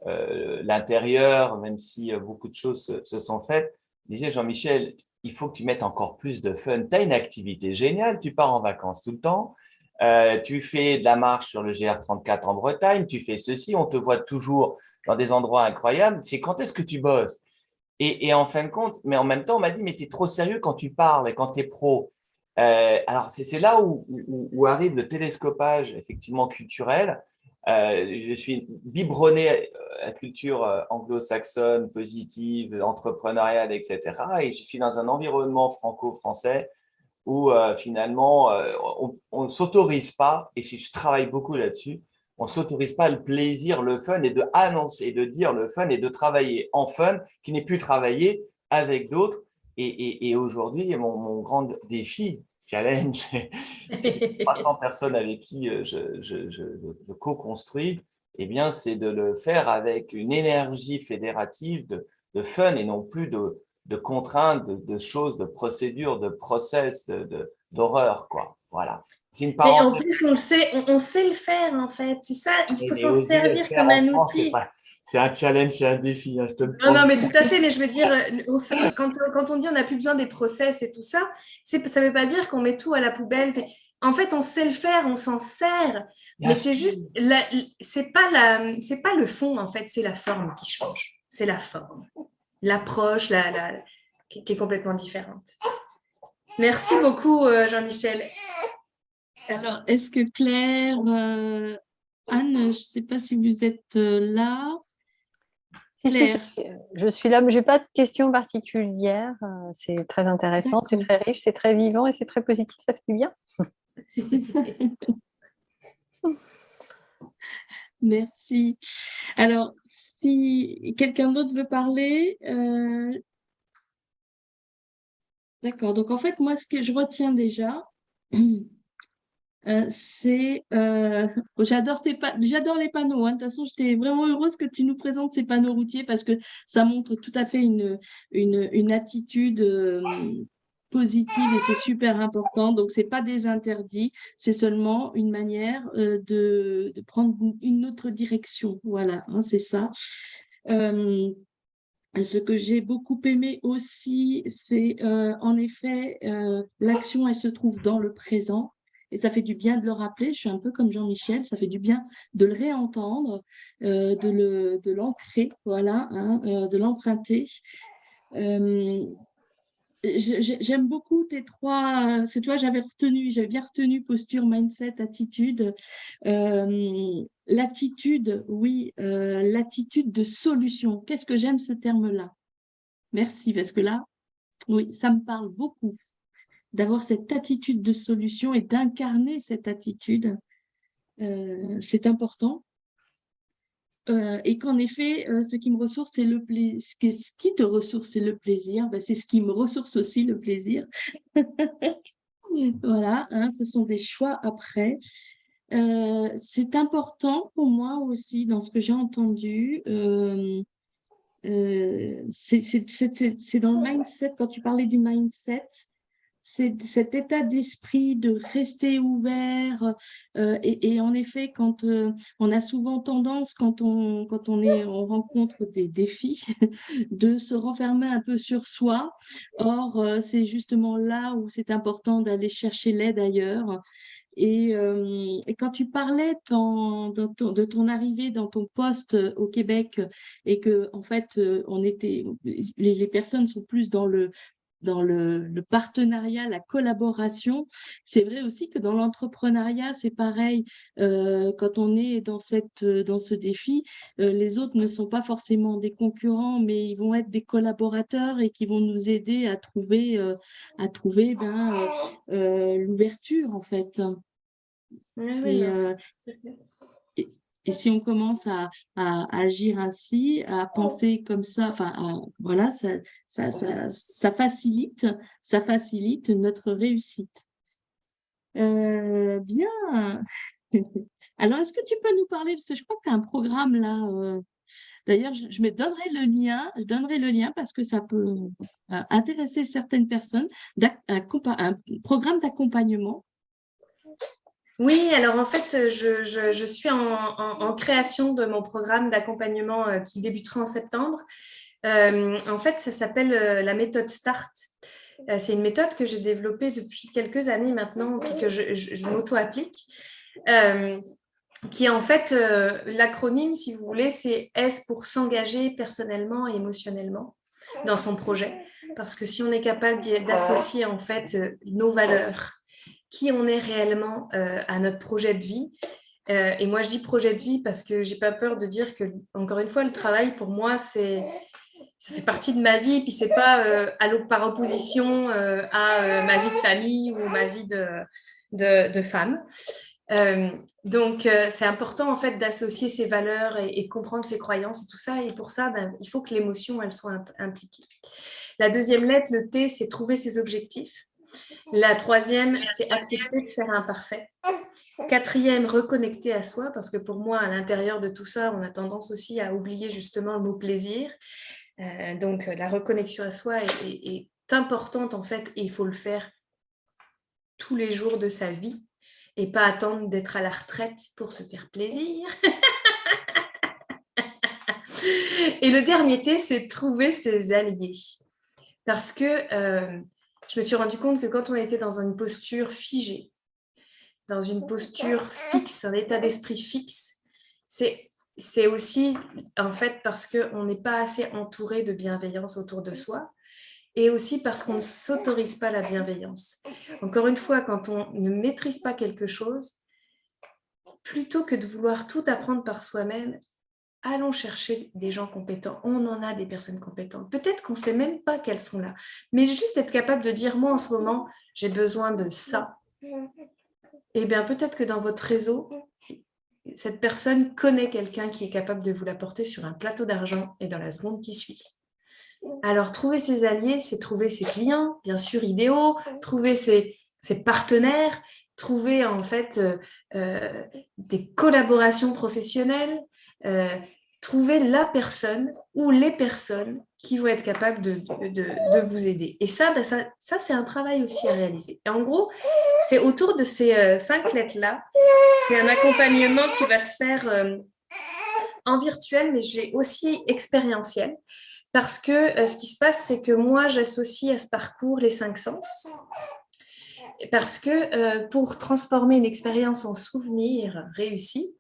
l'intérieur, même si beaucoup de choses se sont faites, je disais, Jean-Michel, il faut que tu mettes encore plus de fun. Tu as une activité géniale, tu pars en vacances tout le temps, tu fais de la marche sur le GR34 en Bretagne, tu fais ceci, on te voit toujours dans des endroits incroyables. C'est quand est-ce que tu bosses? Et en fin de compte, mais en même temps, on m'a dit, mais tu es trop sérieux quand tu parles et quand tu es pro. Alors, c'est là où arrive le télescopage, effectivement, culturel. Je suis biberonné à la culture anglo-saxonne, positive, entrepreneuriale, etc. Et je suis dans un environnement franco-français où finalement, on ne s'autorise pas, et si je travaille beaucoup là-dessus, on ne s'autorise pas le plaisir, le fun, et de annoncer, de dire le fun, et de travailler en fun, qui n'est plus travailler avec d'autres. Et aujourd'hui, mon grand défi, challenge, c'est 300 personnes avec qui je co-construis, eh bien, c'est de le faire avec une énergie fédérative de fun et non plus de contraintes, de choses, de procédures, de process, d'horreur, quoi. Voilà. C'est une Mais en parenthèse. plus, on sait le faire en fait. C'est ça, il faut Mais s'en oser le servir faire comme en un France, outil. c'est un challenge, c'est un défi, hein, je te le Non, non, promets. mais tout à fait. Mais je veux dire, quand on dit on n'a plus besoin des process et tout ça, ça ne veut pas dire qu'on met tout à la poubelle. En fait, on sait le faire, on s'en sert. Bien Mais c'est sûr. juste, c'est pas le fond en fait, c'est la forme qui change. C'est la forme, l'approche, qui est complètement différente. Merci beaucoup, Jean-Michel. Alors, est-ce que Claire, Anne, je ne sais pas si vous êtes là. Si, Claire, je suis là, mais je n'ai pas de questions particulières. C'est très intéressant, c'est d'accord. très riche, c'est très vivant et c'est très positif, ça fait du bien. Merci. Alors, si quelqu'un d'autre veut parler, d'accord. Donc, en fait, moi, ce que je retiens déjà, c'est j'adore j'adore les panneaux, hein. De toute façon, j'étais vraiment heureuse que tu nous présentes ces panneaux routiers parce que ça montre tout à fait une attitude positive et c'est super important. Donc, c'est pas des interdits, c'est seulement une manière de prendre une autre direction. Voilà, hein, c'est ça. Ce que j'ai beaucoup aimé aussi, c'est en effet l'action, elle se trouve dans le présent. Et ça fait du bien de le rappeler. Je suis un peu comme Jean-Michel, ça fait du bien de le réentendre, de l'ancrer, voilà, hein, de l'emprunter. J'aime beaucoup tes trois, parce que tu vois, j'avais bien retenu posture, mindset, attitude. L'attitude, oui, l'attitude de solution. Qu'est-ce que j'aime ce terme-là? Merci, parce que là, oui, ça me parle beaucoup d'avoir cette attitude de solution et d'incarner cette attitude. C'est important. Et qu'en effet, ce qui me ressource, c'est le plaisir. Ce qui te ressource, c'est le plaisir. Ben, c'est ce qui me ressource aussi, le plaisir. Voilà, hein, ce sont des choix après. C'est important pour moi aussi, dans ce que j'ai entendu. C'est dans le mindset, quand tu parlais du mindset, c'est cet état d'esprit de rester ouvert. Et en effet, quand on a souvent tendance, on rencontre des défis, de se renfermer un peu sur soi. Or, c'est justement là où c'est important d'aller chercher l'aide ailleurs. Et quand tu parlais de ton arrivée dans ton poste au Québec et que en fait les personnes sont plus dans le partenariat, la collaboration, c'est vrai aussi que dans l'entrepreneuriat, c'est pareil. Quand on est dans ce défi, les autres ne sont pas forcément des concurrents, mais ils vont être des collaborateurs et qui vont nous aider à trouver l'ouverture en fait. Oui, oui, Et, bien sûr. euh, et, et si on commence à agir ainsi, à penser comme ça, enfin, voilà, ça facilite notre réussite. Bien. Alors, est-ce que tu peux nous parler, parce que je crois que tu as un programme là. D'ailleurs, je me donnerai le lien, je donnerai le lien parce que ça peut intéresser certaines personnes, un programme d'accompagnement. Oui, alors en fait, je suis en création de mon programme d'accompagnement qui débutera en septembre. En fait, ça s'appelle la méthode START. C'est une méthode que j'ai développée depuis quelques années maintenant, puis que je m'auto-applique, qui est en fait l'acronyme, si vous voulez, c'est S pour s'engager personnellement et émotionnellement dans son projet. Parce que si on est capable d'associer en fait nos valeurs, qui on est réellement à notre projet de vie. Et moi, je dis projet de vie parce que j'ai pas peur de dire que, encore une fois, le travail, pour moi, ça fait partie de ma vie, puis c'est pas par opposition à ma vie de famille ou ma vie de femme. Donc, c'est important en fait d'associer ses valeurs et de comprendre ses croyances et tout ça. Et pour ça, il faut que l'émotion, elle soit impliquée. La deuxième lettre, le T, c'est trouver ses objectifs. La troisième, c'est accepter de faire imparfait. Quatrième, reconnecter à soi, parce que pour moi, à l'intérieur de tout ça, on a tendance aussi à oublier justement le mot plaisir. Donc, la reconnexion à soi est importante en fait, et il faut le faire tous les jours de sa vie et pas attendre d'être à la retraite pour se faire plaisir. Et le dernier T, c'est trouver ses alliés. Parce que je me suis rendu compte que quand on était dans une posture figée, dans une posture fixe, un état d'esprit fixe, c'est aussi en fait parce qu'on n'est pas assez entouré de bienveillance autour de soi et aussi parce qu'on ne s'autorise pas la bienveillance. Encore une fois, quand on ne maîtrise pas quelque chose, plutôt que de vouloir tout apprendre par soi-même, allons chercher des gens compétents. On en a des personnes compétentes. Peut-être qu'on ne sait même pas qu'elles sont là. Mais juste être capable de dire, moi en ce moment, j'ai besoin de ça. Eh bien, peut-être que dans votre réseau, cette personne connaît quelqu'un qui est capable de vous l'apporter sur un plateau d'argent et dans la seconde qui suit. Alors, trouver ses alliés, c'est trouver ses clients, bien sûr idéaux, trouver ses partenaires, trouver en fait des collaborations professionnelles, trouver la personne ou les personnes qui vont être capables de vous aider. Et ça, c'est un travail aussi à réaliser. Et en gros, c'est autour de ces 5 lettres-là. C'est un accompagnement qui va se faire en virtuel, mais j'ai aussi expérientiel. Parce que ce qui se passe, c'est que moi, j'associe à ce parcours les 5 sens. Parce que pour transformer une expérience en souvenir réussi,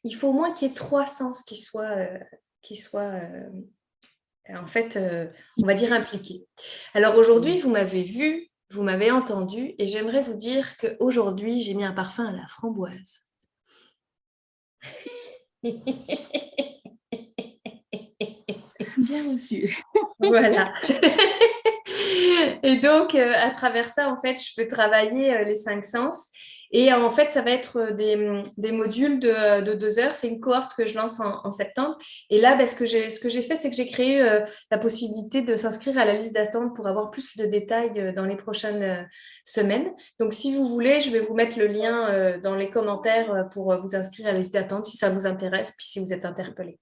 il faut au moins qu'il y ait 3 sens qui soient en fait, on va dire impliqués. Alors aujourd'hui, vous m'avez vu, vous m'avez entendu, et j'aimerais vous dire qu'aujourd'hui, j'ai mis un parfum à la framboise. Bien reçu. Voilà. Et donc, à travers ça, en fait, je peux travailler les 5 sens. Et en fait, ça va être des modules de 2 heures. C'est une cohorte que je lance en septembre. Et là, ce que j'ai fait, c'est que j'ai créé la possibilité de s'inscrire à la liste d'attente pour avoir plus de détails dans les prochaines semaines. Donc, si vous voulez, je vais vous mettre le lien dans les commentaires pour vous inscrire à la liste d'attente si ça vous intéresse, puis si vous êtes interpellé.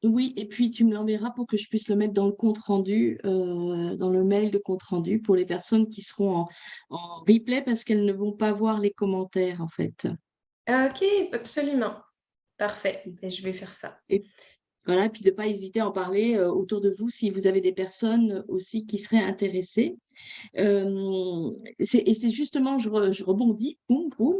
Oui, et puis tu me l'enverras pour que je puisse le mettre dans le compte rendu, dans le mail de compte rendu pour les personnes qui seront en replay parce qu'elles ne vont pas voir les commentaires en fait. Ok, absolument. Parfait. Et je vais faire ça. Et voilà, puis de ne pas hésiter à en parler autour de vous si vous avez des personnes aussi qui seraient intéressées. Et c'est justement, je rebondis, boum, boum,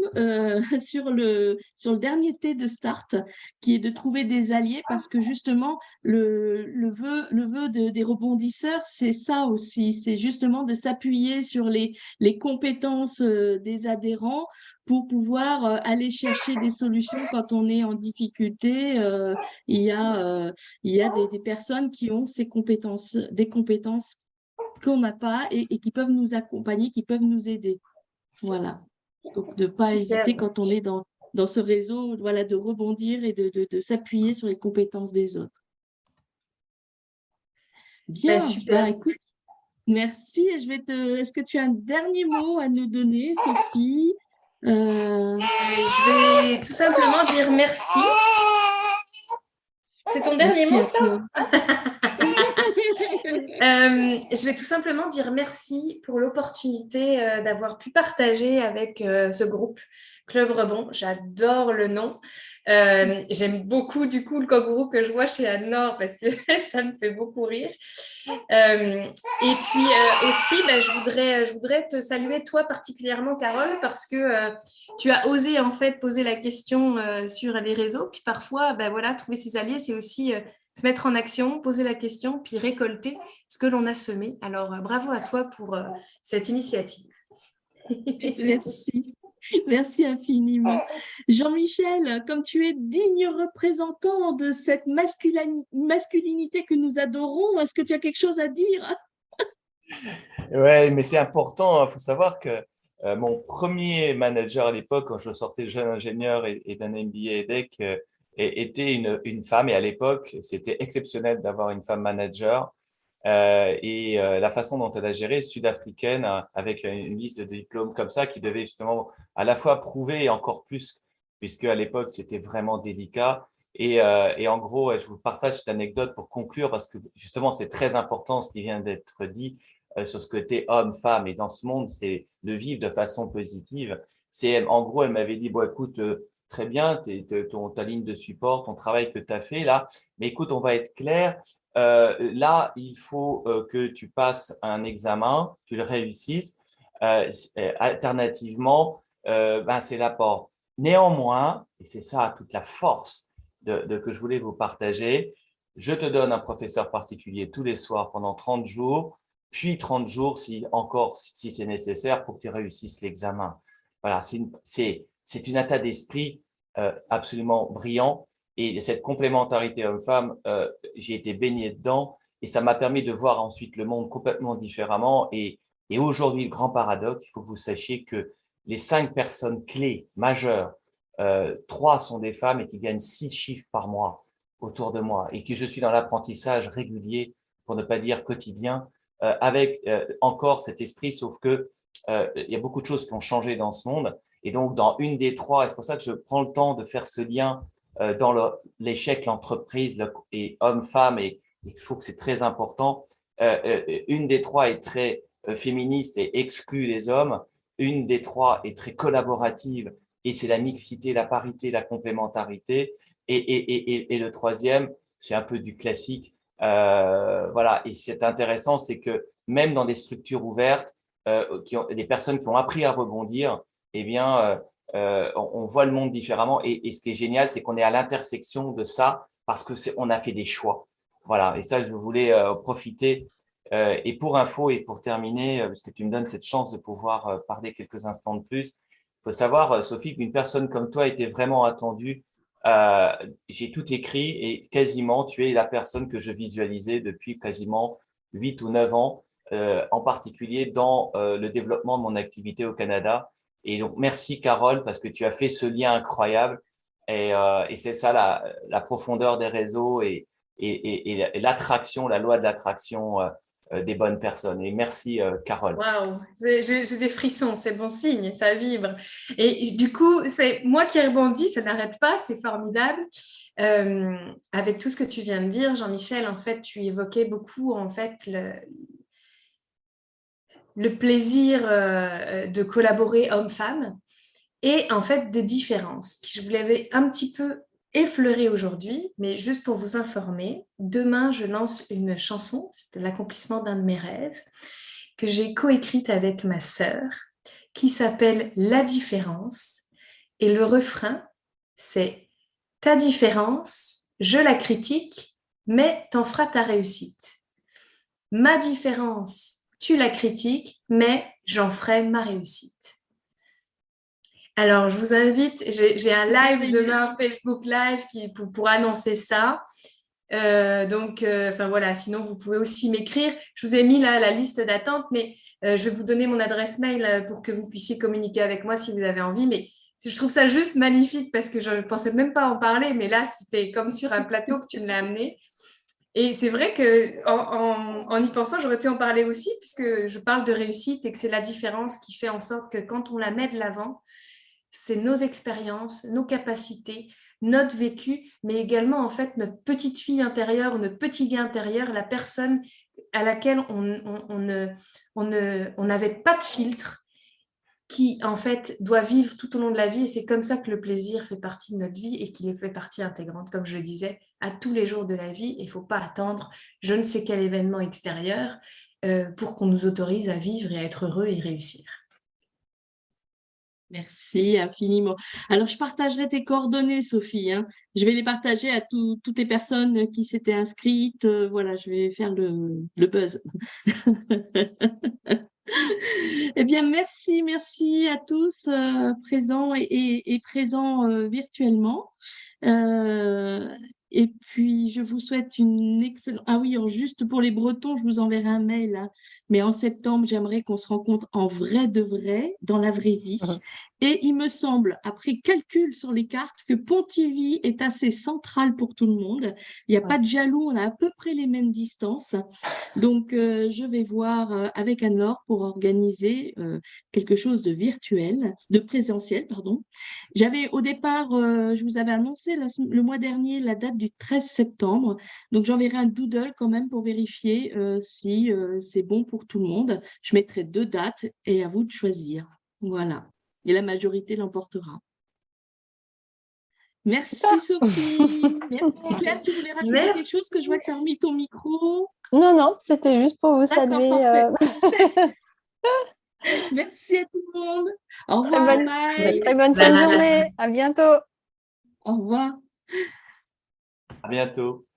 sur le dernier T de Start, qui est de trouver des alliés, parce que justement, le vœu des rebondisseurs, c'est ça aussi, c'est justement de s'appuyer sur les compétences des adhérents pour pouvoir aller chercher des solutions quand on est en difficulté. Il y a des personnes qui ont des compétences qu'on n'a pas et qui peuvent nous accompagner, qui peuvent nous aider. Voilà. Donc, de ne pas hésiter quand on est dans ce réseau, voilà, de rebondir et de s'appuyer sur les compétences des autres. Bien, super. Écoute, merci. Est-ce que tu as un dernier mot à nous donner, Sophie? Je vais tout simplement dire merci. C'est ton dernier mot, ça? Je vais tout simplement dire merci pour l'opportunité d'avoir pu partager avec ce groupe Club Rebond. J'adore le nom. J'aime beaucoup du coup le kangourou que je vois chez Anne-Laure parce que ça me fait beaucoup rire. Et puis aussi, je voudrais te saluer toi particulièrement, Carole, parce que tu as osé en fait poser la question sur les réseaux. Puis parfois, voilà, trouver ses alliés, c'est aussi se mettre en action, poser la question, puis récolter ce que l'on a semé. Alors, bravo à toi pour cette initiative. Merci. Merci infiniment. Jean-Michel, comme tu es digne représentant de cette masculinité que nous adorons, est-ce que tu as quelque chose à dire? Oui, mais c'est important. Il faut savoir que mon premier manager à l'époque, quand je sortais de jeune ingénieur et d'un MBA EDEC, était une femme. Et à l'époque, c'était exceptionnel d'avoir une femme manager. La façon dont elle a géré, sud-africaine, avec une liste de diplômes comme ça, qui devait justement à la fois prouver et encore plus, puisque à l'époque, c'était vraiment délicat. Et en gros, je vous partage cette anecdote pour conclure, parce que justement, c'est très important ce qui vient d'être dit. sur ce côté homme-femme. Et dans ce monde, c'est de vivre de façon positive. En gros, elle m'avait dit, bon, écoute, très bien, ta ligne de support, ton travail que tu as fait là, mais écoute, on va être clair. Là, il faut que tu passes un examen, tu le réussisses. Alternativement, c'est l'apport. Néanmoins, et c'est ça toute la force que je voulais vous partager, je te donne un professeur particulier tous les soirs pendant 30 jours, puis 30 jours si c'est nécessaire pour que tu réussisses l'examen. Voilà, c'est une état d'esprit absolument brillant. Et cette complémentarité homme-femme, j'ai été baigné dedans et ça m'a permis de voir ensuite le monde complètement différemment. Et aujourd'hui, le grand paradoxe, il faut que vous sachiez que les 5 personnes clés majeures, 3 sont des femmes et qui gagnent 6 chiffres par mois autour de moi et que je suis dans l'apprentissage régulier, pour ne pas dire quotidien, avec encore cet esprit, sauf que il y a beaucoup de choses qui ont changé dans ce monde. Et donc, dans une des 3, et c'est pour ça que je prends le temps de faire ce lien dans l'échec, l'entreprise et homme-femme, et je trouve que c'est très important. Une des 3 est très féministe et exclut les hommes. Une des 3 est très collaborative et c'est la mixité, la parité, la complémentarité. Et le 3e, c'est un peu du classique. Voilà. Et c'est intéressant, c'est que même dans des structures ouvertes, des personnes qui ont appris à rebondir, eh bien, on voit le monde différemment. Et ce qui est génial, c'est qu'on est à l'intersection de ça parce que on a fait des choix. Voilà. Et ça, je voulais profiter. Et pour info et pour terminer, parce que tu me donnes cette chance de pouvoir parler quelques instants de plus, il faut savoir, Sophie, qu'une personne comme toi était vraiment attendue. J'ai tout écrit et quasiment, tu es la personne que je visualisais depuis quasiment 8 ou 9 ans, en particulier dans le développement de mon activité au Canada. Et donc, merci Carole, parce que tu as fait ce lien incroyable. Et c'est ça la profondeur des réseaux et l'attraction, la loi de l'attraction des bonnes personnes. Et merci Carole. Waouh, j'ai des frissons, c'est bon signe, ça vibre. Et du coup, c'est moi qui rebondis, ça n'arrête pas, c'est formidable. Avec tout ce que tu viens de dire, Jean-Michel, en fait, tu évoquais beaucoup en fait le plaisir de collaborer homme-femme et en fait des différences. Puis je vous l'avais un petit peu effleuré aujourd'hui, mais juste pour vous informer, demain je lance une chanson, c'est l'accomplissement d'un de mes rêves, que j'ai coécrite avec ma sœur, qui s'appelle La différence. Et le refrain, c'est « Ta différence, je la critique, mais t'en feras ta réussite. Ma différence, tu la critiques, mais j'en ferai ma réussite. » Alors, je vous invite, j'ai un live demain, Facebook Live, pour annoncer ça. Voilà, sinon vous pouvez aussi m'écrire. Je vous ai mis là la liste d'attente, mais je vais vous donner mon adresse mail pour que vous puissiez communiquer avec moi si vous avez envie. Mais je trouve ça juste magnifique parce que je ne pensais même pas en parler, mais là, c'était comme sur un plateau que tu me l'as amené. Et c'est vrai qu'en y pensant, j'aurais pu en parler aussi, puisque je parle de réussite et que c'est la différence qui fait en sorte que quand on la met de l'avant, c'est nos expériences, nos capacités, notre vécu, mais également en fait notre petite fille intérieure, notre petit gars intérieur, la personne à laquelle on n'avait pas de filtre, qui en fait doit vivre tout au long de la vie. Et c'est comme ça que le plaisir fait partie de notre vie et qu'il fait partie intégrante, comme je le disais, à tous les jours de la vie. Il ne faut pas attendre je ne sais quel événement extérieur pour qu'on nous autorise à vivre et à être heureux et réussir. Merci infiniment. Alors, je partagerai tes coordonnées, Sophie, hein. Je vais les partager à toutes les personnes qui s'étaient inscrites. Voilà, je vais faire le buzz. Eh bien, merci à tous présents et présents virtuellement. Et puis, je vous souhaite une excellente… Ah oui, juste pour les Bretons, je vous enverrai un mail, hein. Mais en septembre, j'aimerais qu'on se rencontre en vrai de vrai, dans la vraie vie. Et il me semble, après calcul sur les cartes, que Pontivy est assez central pour tout le monde. Il n'y a pas de jaloux, on a à peu près les mêmes distances. Donc, je vais voir avec Anne-Laure pour organiser quelque chose de virtuel, de présentiel, pardon. J'avais au départ, je vous avais annoncé le mois dernier la date du 13 septembre. Donc, j'enverrai un doodle quand même pour vérifier si c'est bon pour tout le monde. Je mettrai 2 dates et à vous de choisir. Voilà. Et la majorité l'emportera. Merci Sophie. Merci Claire. Tu voulais rajouter quelque chose que je vois que tu as remis ton micro? Non, non, c'était juste pour vous D'accord, saluer. parfait. Merci à tout le monde. Au revoir Maï. Très bonne fin de journée. À bientôt. Au revoir. À bientôt.